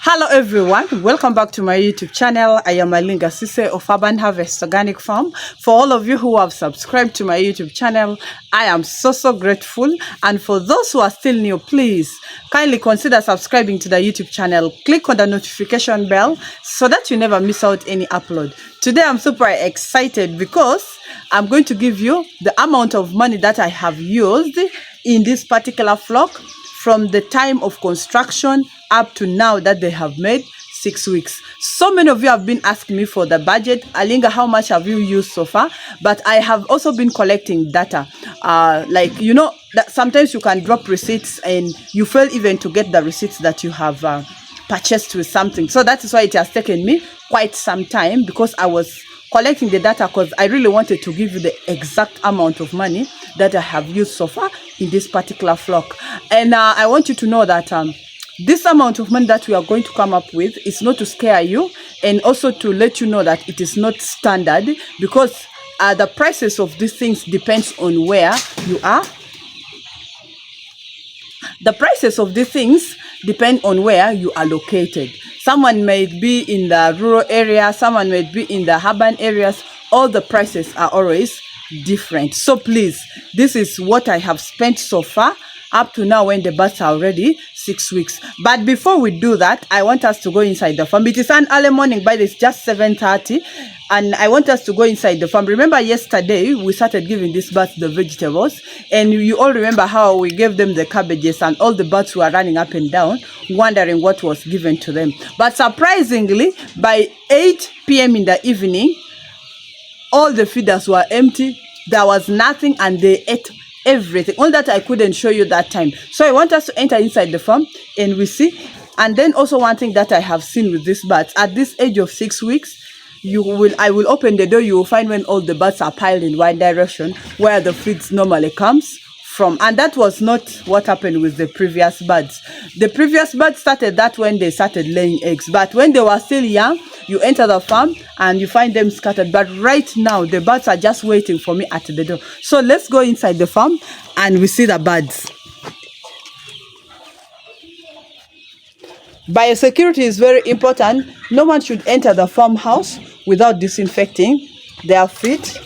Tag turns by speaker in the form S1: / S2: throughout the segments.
S1: Hello everyone, welcome back to my YouTube channel. I am Alinga Sise of Urban Harvest Organic Farm. For all of you who have subscribed to my YouTube channel, I am so grateful. And for those who are still new, please kindly consider subscribing to the YouTube channel. Click on the notification bell so that you never miss out any upload. Today I'm super excited because I'm going to give you the amount of money that I have used in this particular flock from the time of construction up to now that they have made 6 weeks. So many of you have been asking me for the budget. Alinga, how much have you used so far? But I have also been collecting data. That sometimes you can drop receipts and you fail even to get the receipts that you have purchased with something. So that is why it has taken me quite some time, because I was collecting the data, because I really wanted to give you the exact amount of money that I have used so far in this particular flock. And I want you to know that this amount of money that we are going to come up with is not to scare you, and also to let you know that it is not standard, because the prices of these things depends on where you are. The prices of these things depend on where you are located. Someone may be in the rural area, someone may be in the urban areas. All the prices are always different. So please, this is what I have spent so far up to now, when the birds are already 6 weeks. But before we do that, I want us to go inside the farm. It is an early morning, but it's just 7:30, and I want us to go inside the farm. Remember yesterday we started giving these birds the vegetables, and you all remember how we gave them the cabbages, and all the birds were running up and down wondering what was given to them. But surprisingly, by 8 p.m. in the evening, all the feeders were empty. There was nothing, and they ate everything. All that I couldn't show you that time. So I want us to enter inside the farm and we see. And then also one thing that I have seen with these birds, at this age of 6 weeks, I will open the door, you will find when all the birds are piled in one direction where the feeds normally comes from. And that was not what happened with the previous birds. The previous birds started that when they started laying eggs, but when they were still young, you enter the farm and you find them scattered. But right now the birds are just waiting for me at the door. So let's go inside the farm and we see the birds. Biosecurity is very important. No one should enter the farmhouse without disinfecting their feet.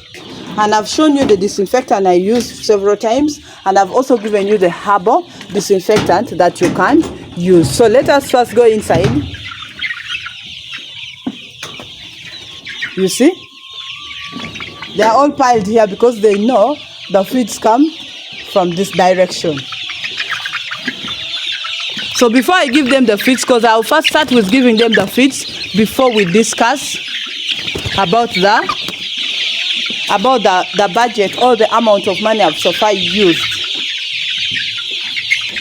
S1: And I've shown you the disinfectant I used several times, and I've also given you the herbal disinfectant that you can use. So let us first go inside. You see, they are all piled here because they know the feeds come from this direction. So before I give them the feeds, because I'll first start with giving them the feeds before we discuss about the budget or the amount of money I've so far used.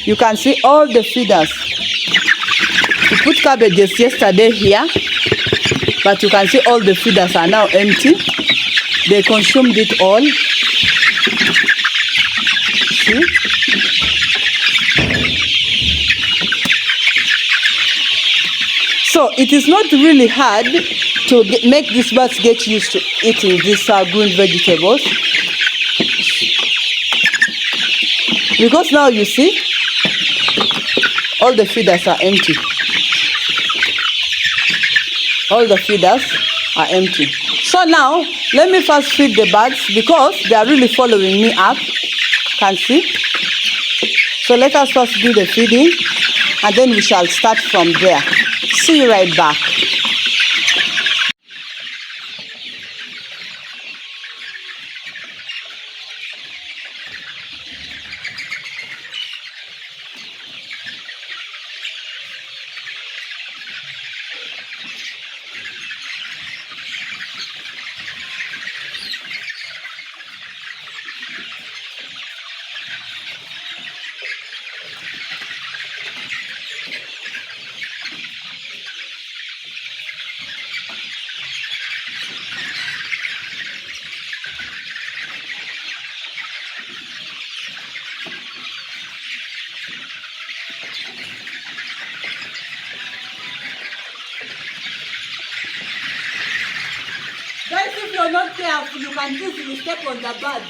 S1: You can see all the feeders. We put cabbages yesterday here, but you can see all the feeders are now empty. They consumed it all. See? So it is not really hard to make these birds get used to eating these green vegetables, because now you see all the feeders are empty. All the feeders are empty. So now let me first feed the birds, because they are really following me up. Can see? So let us first do the feeding, and then we shall start from there. See you right back. Guys, if you're not careful, you can easily step on the bird.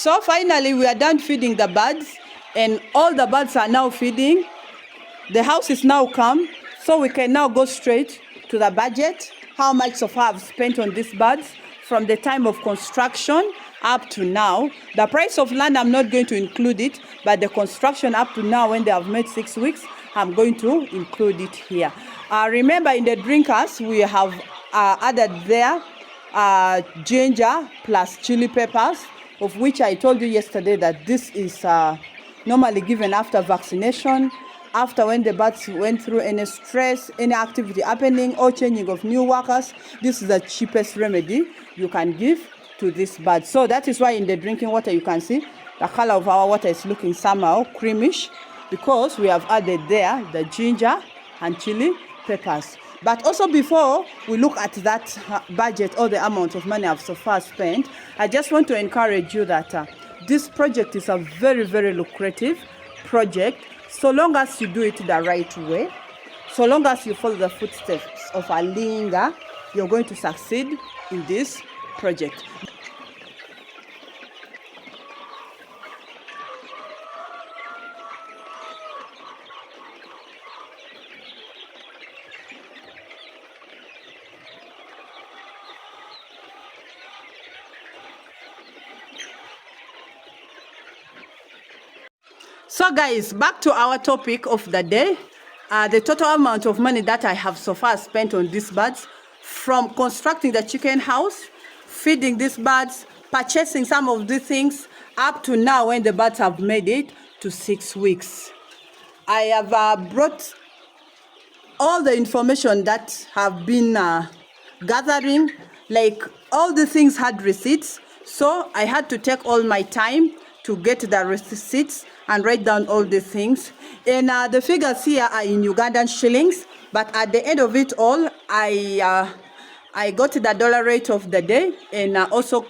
S1: So finally we are done feeding the birds, and all the birds are now feeding. The house is now calm, so we can now go straight to the budget. How much so far I've spent on these birds from the time of construction up to now. The price of land, I'm not going to include it, but the construction up to now, when they have made 6 weeks, I'm going to include it here. Remember, in the drinkers, we have added there ginger plus chili peppers, of which I told you yesterday that this is normally given after vaccination, after when the birds went through any stress, any activity happening, or changing of new workers. This is the cheapest remedy you can give to this bird. So that is why in the drinking water you can see the color of our water is looking somehow creamish, because we have added there the ginger and chili peppers. But also, before we look at that budget or the amount of money I've so far spent, I just want to encourage you that this project is a very, very lucrative project, so long as you do it the right way, so long as you follow the footsteps of a Linga, you're going to succeed in this project. So guys, back to our topic of the day. The total amount of money that I have so far spent on these birds, from constructing the chicken house, feeding these birds, purchasing some of these things, up to now when the birds have made it to 6 weeks. I have brought all the information that have been gathering, like all the things had receipts, so I had to take all my time to get the receipts and write down all the things. And the figures here are in Ugandan shillings, but at the end of it all, I got the dollar rate of the day, and also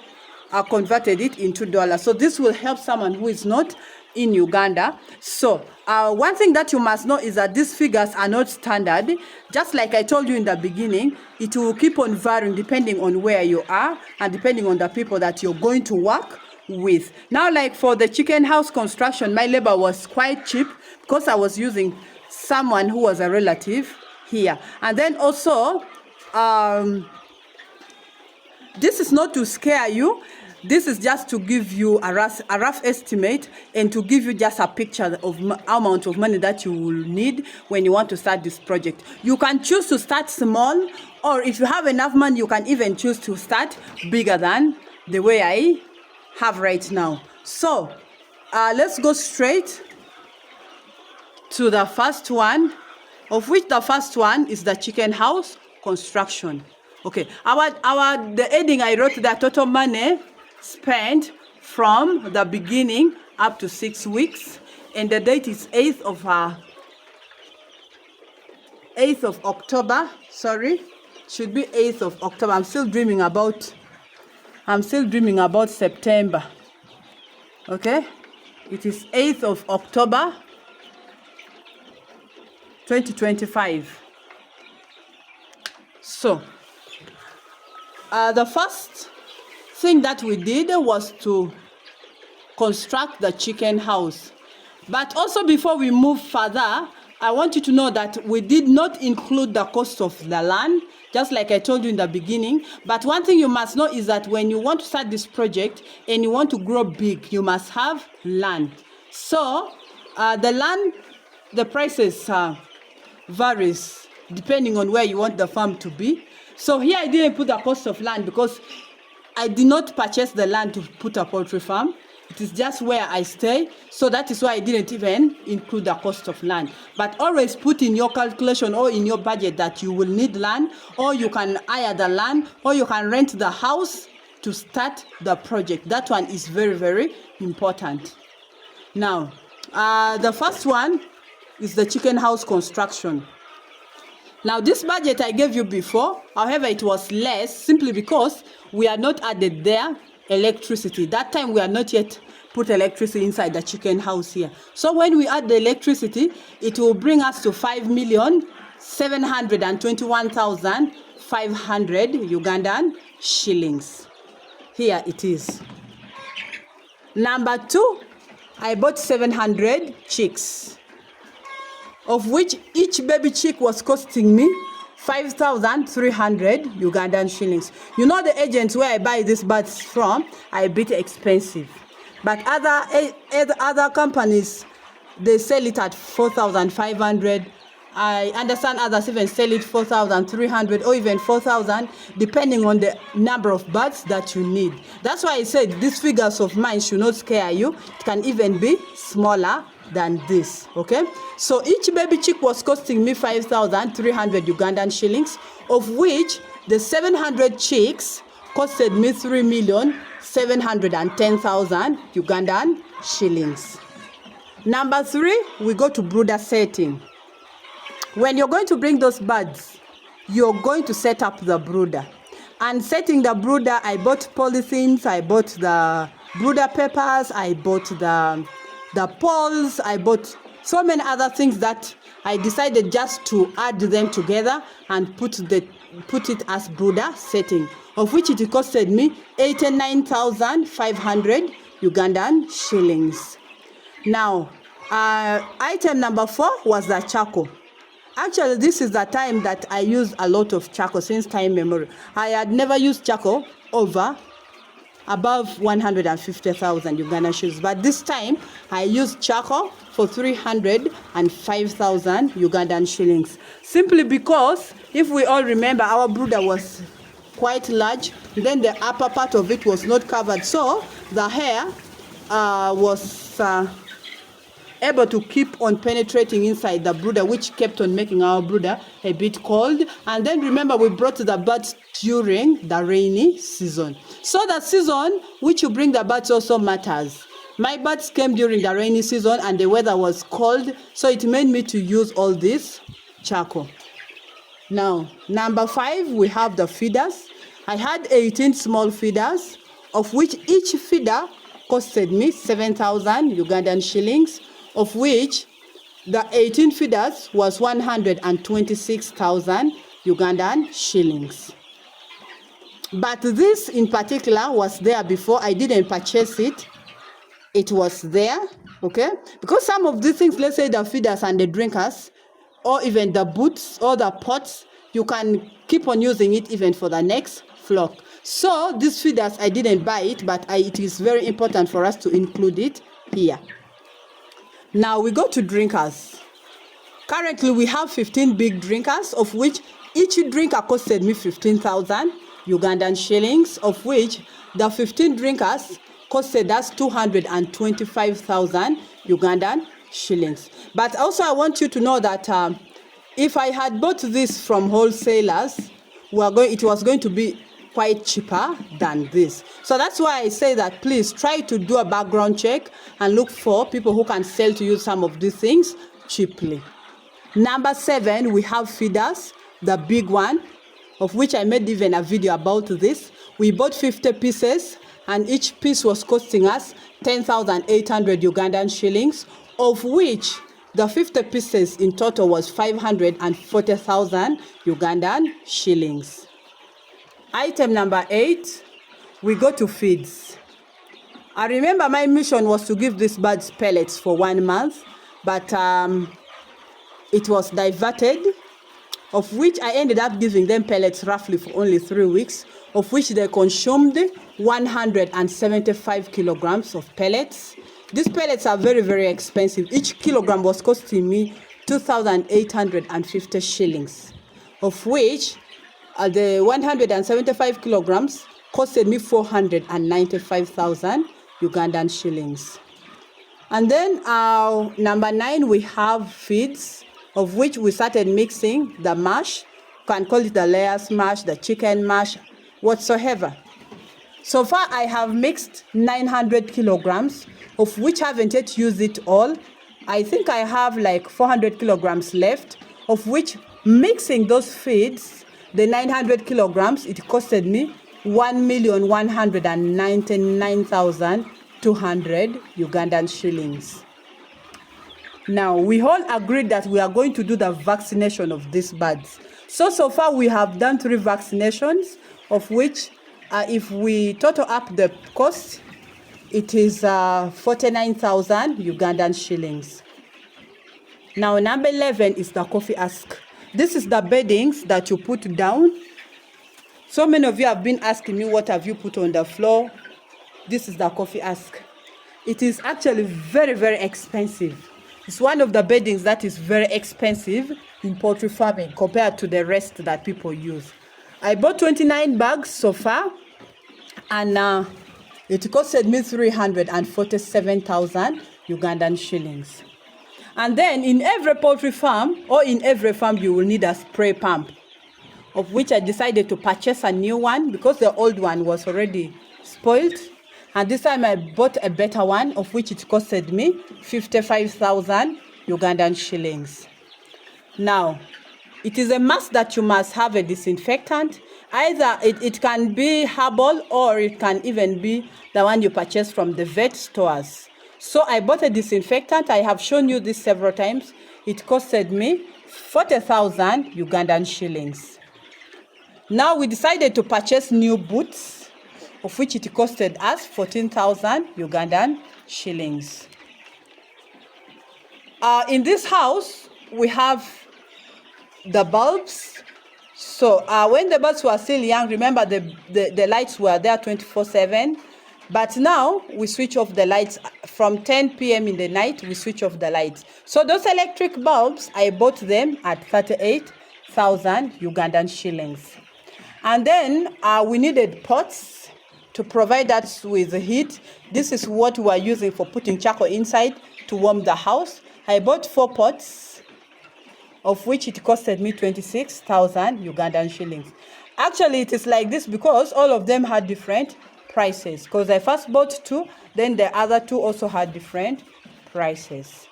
S1: converted it into dollars. So this will help someone who is not in Uganda. So one thing that you must know is that these figures are not standard. Just like I told you in the beginning, it will keep on varying depending on where you are and depending on the people that you're going to work with. Now, like for the chicken house construction, my labor was quite cheap because I was using someone who was a relative here. And then also, this is not to scare you. This is just to give you a rough estimate and to give you just a picture of amount of money that you will need when you want to start this project. You can choose to start small, or if you have enough money, you can even choose to start bigger than the way I have right now. So let's go straight to the first one, of which the first one is the chicken house construction. Okay, the heading I wrote, the total money spent from the beginning up to 6 weeks, and the date is 8th of October. Sorry, should be 8th of October. I'm still dreaming about September. Okay, it is 8th of October 2025. So the first thing that we did was to construct the chicken house. But also, before we move further, I want you to know that we did not include the cost of the land, just like I told you in the beginning. But one thing you must know is that when you want to start this project and you want to grow big, you must have land. So the land, the prices varies depending on where you want the farm to be. So here I didn't put the cost of land because I did not purchase the land to put a poultry farm. It is just where I stay. So that is why I didn't even include the cost of land. But always put in your calculation or in your budget that you will need land, or you can hire the land, or you can rent the house to start the project. That one is very, very important. Now, the first one is the chicken house construction. Now, this budget I gave you before, however, it was less simply because we are not added there electricity. That time we are not yet put electricity inside the chicken house here. So when we add the electricity, it will bring us to 5,721,500 Ugandan shillings. Here it is. Number 2, I bought 700 chicks, of which each baby chick was costing me 5,300 Ugandan shillings. You know the agents where I buy these birds from are a bit expensive. But other companies, they sell it at 4,500. I understand others even sell it 4,300 or even 4,000, depending on the number of birds that you need. That's why I said these figures of mine should not scare you. It can even be smaller than this, okay? So each baby chick was costing me 5,300 Ugandan shillings, of which the 700 chicks costed me 3,710,000 Ugandan shillings. Number 3, we go to brooder setting. When you're going to bring those birds, you're going to set up the brooder. And setting the brooder, I bought polythenes, I bought the brooder papers, I bought the poles, I bought so many other things that I decided just to add them together and put it as brooder setting, of which it costed me 89,500 Ugandan shillings. Now, item number 4 was the charcoal. Actually, this is the time that I used a lot of charcoal since time memory. I had never used charcoal above 150,000 Ugandan shillings, but this time I used charcoal for 305,000 Ugandan shillings. Simply because, if we all remember, our brooder was quite large, then the upper part of it was not covered, so the hair was able to keep on penetrating inside the brooder, which kept on making our brooder a bit cold. And then remember, we brought the birds during the rainy season. So the season which you bring the birds also matters. My birds came during the rainy season and the weather was cold, so it made me to use all this charcoal. Now, number 5, we have the feeders. I had 18 small feeders, of which each feeder costed me 7,000 Ugandan shillings, of which the 18 feeders was 126,000 Ugandan shillings. But this in particular was there before. I didn't purchase it. It was there, okay? Because some of these things, let's say the feeders and the drinkers, or even the boots or the pots, you can keep on using it even for the next flock. So these feeders, I didn't buy it, but it is very important for us to include it here. Now we go to drinkers. Currently we have 15 big drinkers, of which each drinker costed me 15,000 Ugandan shillings, of which the 15 drinkers costed us 225,000 Ugandan shillings. But also I want you to know that if I had bought this from wholesalers, it was going to be quite cheaper than this. So that's why I say that please try to do a background check and look for people who can sell to you some of these things cheaply. Number 7, we have feeders, the big one, of which I made even a video about this. We bought 50 pieces and each piece was costing us 10,800 Ugandan shillings, of which the 50 pieces in total was 540,000 Ugandan shillings. Item number 8, we go to feeds. I remember my mission was to give these birds pellets for 1 month, but it was diverted, of which I ended up giving them pellets roughly for only 3 weeks, of which they consumed 175 kilograms of pellets. These pellets are very, very expensive. Each kilogram was costing me 2,850 shillings, of which the 175 kilograms costed me 495,000 Ugandan shillings. And then number 9, we have feeds, of which we started mixing the mash. You can call it the layers mash, the chicken mash, whatsoever. So far, I have mixed 900 kilograms, of which I haven't yet used it all. I think I have like 400 kilograms left, of which mixing those feeds, the 900 kilograms, it costed me 1,199,200 Ugandan shillings. Now, we all agreed that we are going to do the vaccination of these birds. So far, we have done 3 vaccinations, of which, if we total up the cost, it is 49,000 Ugandan shillings. Now, number 11 is the coffee husk. This is the beddings that you put down. So many of you have been asking me, what have you put on the floor? This is the coffee husk. It is actually very, very expensive. It's one of the beddings that is very expensive in poultry farming compared to the rest that people use. I bought 29 bags so far, and it costed me 347,000 Ugandan shillings. And then in every poultry farm, or in every farm, you will need a spray pump, of which I decided to purchase a new one because the old one was already spoiled. And this time I bought a better one, of which it costed me 55,000 Ugandan shillings. Now, it is a must that you must have a disinfectant. Either it can be herbal, or it can even be the one you purchase from the vet stores. So I bought a disinfectant. I have shown you this several times. It costed me 40,000 Ugandan shillings. Now we decided to purchase new boots, of which it costed us 14,000 Ugandan shillings. In this house, we have the bulbs. So when the bulbs were still young, remember the lights were there 24/7. But now we switch off the lights from 10 p.m. in the night. We switch off the lights. So those electric bulbs, I bought them at 38,000 Ugandan shillings. And then we needed pots to provide us with heat. This is what we are using for putting charcoal inside to warm the house. I bought 4 pots, of which it costed me 26,000 Ugandan shillings. Actually, it is like this because all of them had different prices. Because I first bought 2, then the other 2 also had different prices.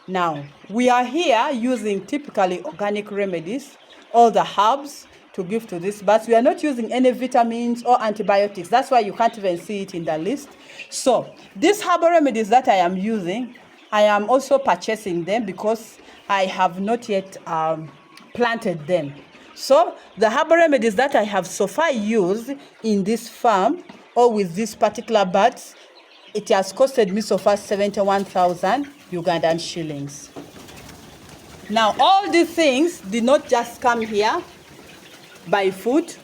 S1: Now, we are here using typically organic remedies, all the herbs, to give to this, but we are not using any vitamins or antibiotics. That's why you can't even see it in the list. So these herbal remedies that I am using, I am also purchasing them because I have not yet planted them. So the herbal remedies that I have so far used in this farm, or with these particular birds, it has costed me so far 71,000 Ugandan shillings. Now, all these things did not just come here by foot.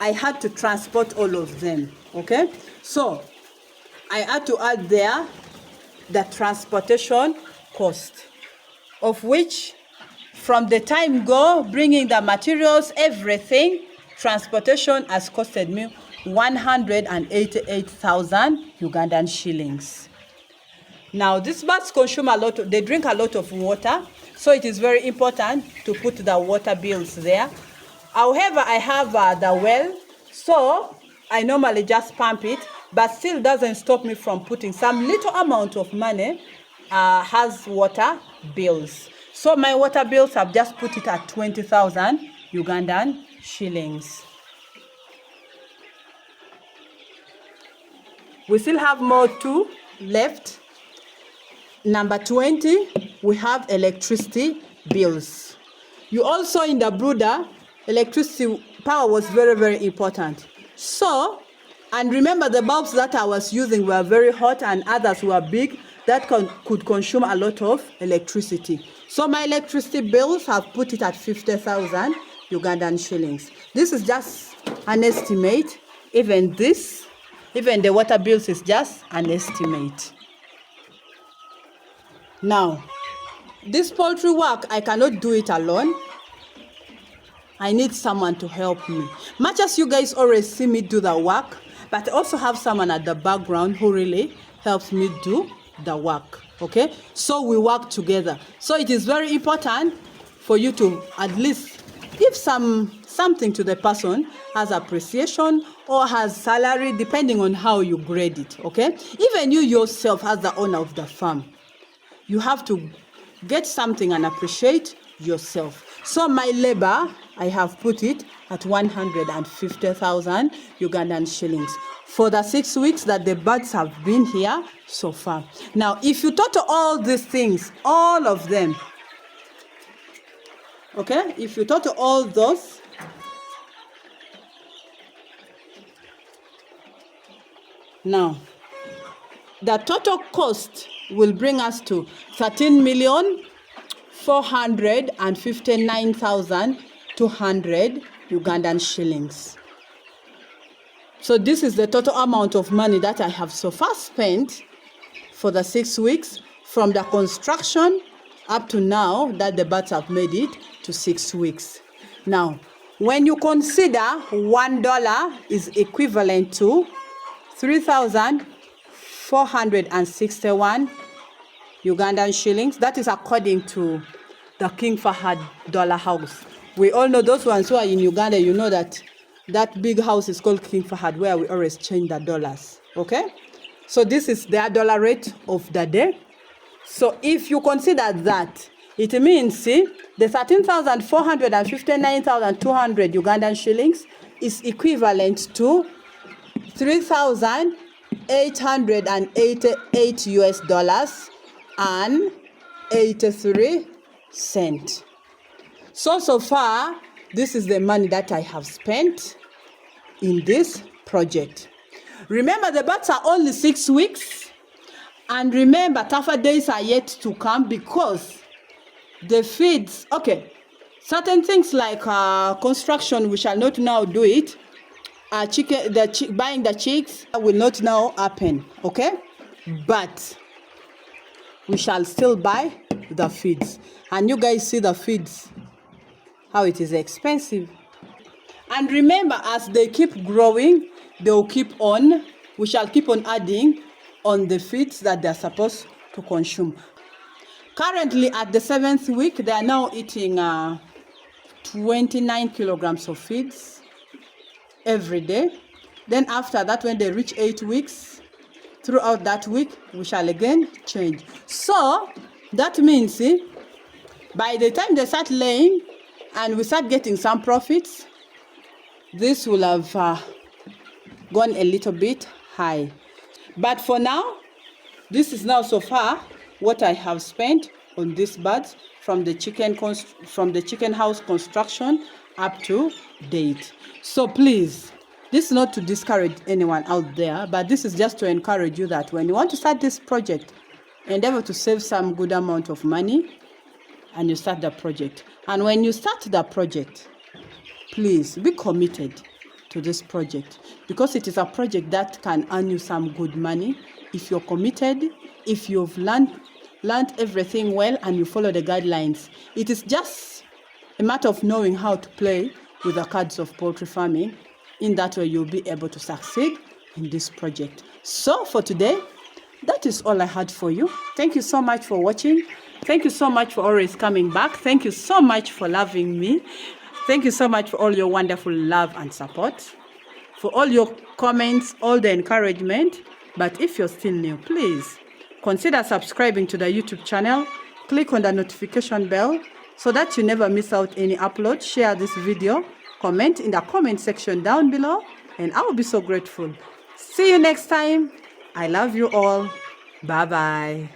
S1: I had to transport all of them, okay? So I had to add there the transportation cost, of which from the time go, bringing the materials, everything, transportation has costed me 188,000 Ugandan shillings. Now, these birds consume a lot, they drink a lot of water, so it is very important to put the water bills there. However, I have the well, so I normally just pump it, but still doesn't stop me from putting some little amount of money has water bills. So my water bills, I've just put it at 20,000 Ugandan shillings. We still have more 2 left. Number 20, we have electricity bills. You also, in the brooder, electricity power was very, very important. So, and remember the bulbs that I was using were very hot and others were big that could consume a lot of electricity. So my electricity bills have put it at 50,000 Ugandan shillings. This is just an estimate. Even the water bills is just an estimate. Now, this poultry work, I cannot do it alone. I need someone to help me. Much as you guys always see me do the work, but I also have someone at the background who really helps me do the work, okay? So we work together. So it is very important for you to at least give something to the person as appreciation or as salary, depending on how you grade it, okay? Even you yourself as the owner of the farm, you have to get something and appreciate yourself. So my labor, I have put it at 150,000 Ugandan shillings for the 6 weeks that the birds have been here so far. Now, if you total all these things, all of them, okay, if you total all those, now the total cost will bring us to 13,459,200 Ugandan shillings. So this is the total amount of money that I have so far spent for the 6 weeks, from the construction up to now that the birds have made it to 6 weeks. Now, when you consider $1 is equivalent to 3,461 Ugandan shillings, that is according to the King Fahad dollar house. We all know, those ones who are in Uganda, you know that big house is called King Fahad, where we always change the dollars. Okay? So this is their dollar rate of the day. So if you consider that, it means, see, the 13,459,200 Ugandan shillings is equivalent to 3,888 US dollars and 83 cents. So far, this is the money that I have spent in this project. Remember, the birds are only 6 weeks. And remember, tougher days are yet to come, because the feeds, okay, certain things like construction, we shall not now do it. Buying the chicks will not now happen, okay? But we shall still buy the feeds. And you guys see the feeds, how it is expensive. And remember, as they keep growing, we shall keep on adding on the feeds that they're supposed to consume. Currently, at the 7th week, they are now eating 29 kilograms of feeds every day. Then after that, when they reach 8 weeks, throughout that week, we shall again change. So that means, see, by the time they start laying and we start getting some profits, this will have gone a little bit high. But for now, this is now so far what I have spent on these birds from the chicken house construction up to date. So please, this is not to discourage anyone out there, but this is just to encourage you that when you want to start this project, endeavor to save some good amount of money and you start the project. And when you start the project, please be committed to this project, because it is a project that can earn you some good money if you're committed, if you've learned everything well and you follow the guidelines. It is just a matter of knowing how to play with the cards of poultry farming. In that way, you'll be able to succeed in this project. So for today, that is all I had for you. Thank you so much for watching. Thank you so much for always coming back. Thank you so much for loving me. Thank you so much for all your wonderful love and support, for all your comments, all the encouragement. But if you're still new, please consider subscribing to the YouTube channel. Click on the notification bell so that you never miss out any upload. Share this video, comment in the comment section down below, and I will be so grateful. See you next time. I love you all. Bye-bye.